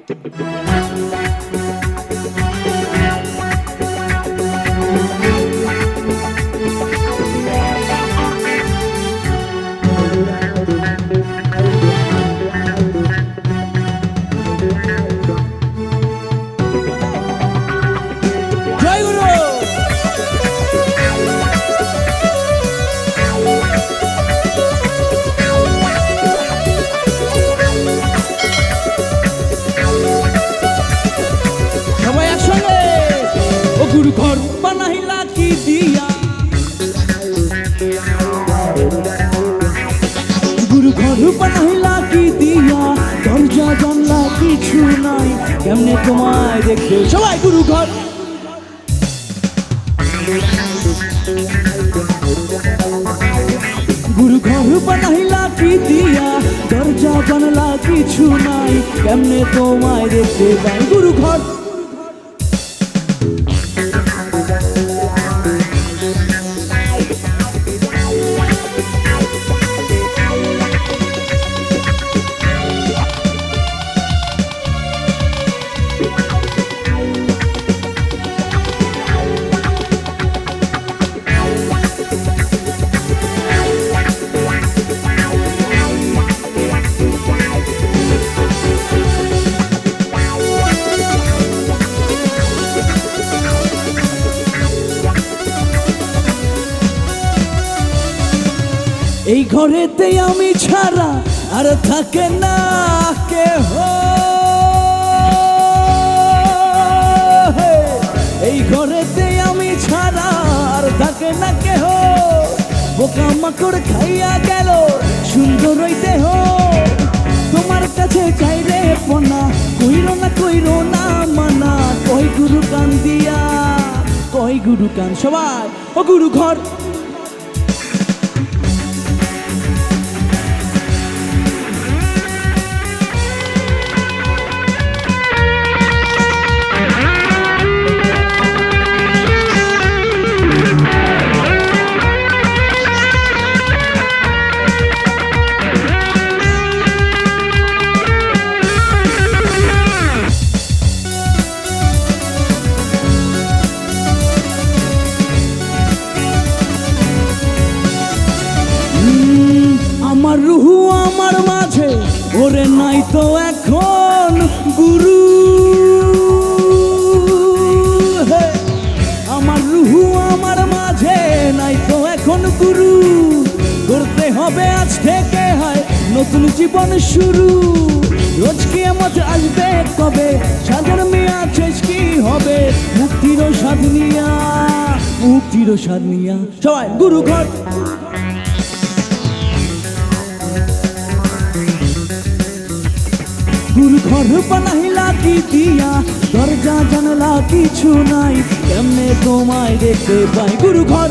गुरु घर बनाइला की दिया, गुरु घर बनाइला की दिया, दरजा जानला किछु নাই, কেমনে তোমায় দেখতে সবাই গুরু ঘর। গুরু ঘর বানাইলা কি দিয়া, দরজা জানলা কিছু নাই, কেমনে তোমায় দেখতে পাই গুরু ঘর। এই ঘরেতে আমি ছাড়া আর থাকে না কেহ, এই ঘরেতে আমি ছাড়া আর থাকে না কেহ, পোকামাকড় খাইয়া গেল সুন্দর ওই দেহ, তোমার কাছে চাইলে পোনা কইরো না মানা, কই গুরু কান দিয়া, কই গুরু কান সবাই ও গুরু ঘর। আমার রুহু আমার মাঝে ওরে নাই তো এখন গুরু, আমার রুহু আমার মাঝে নাই তো এখন গুরু, করতে হবে আজ থেকে হয় নতুন জীবন শুরু, রোজ কিয়ামত আসবে কবে, সাজার মেয়া শেষ কি হবে, মুক্তির স্বাদ নিয়া, মুক্তির স্বাদ নিয়া সবাই গুরু ঘর। গুরু ঘর বানাইলা কি দিয়া, দরজা জানলা কিছু নাই, কেমনে তোমায় দেখতে পাই গুরু ঘর।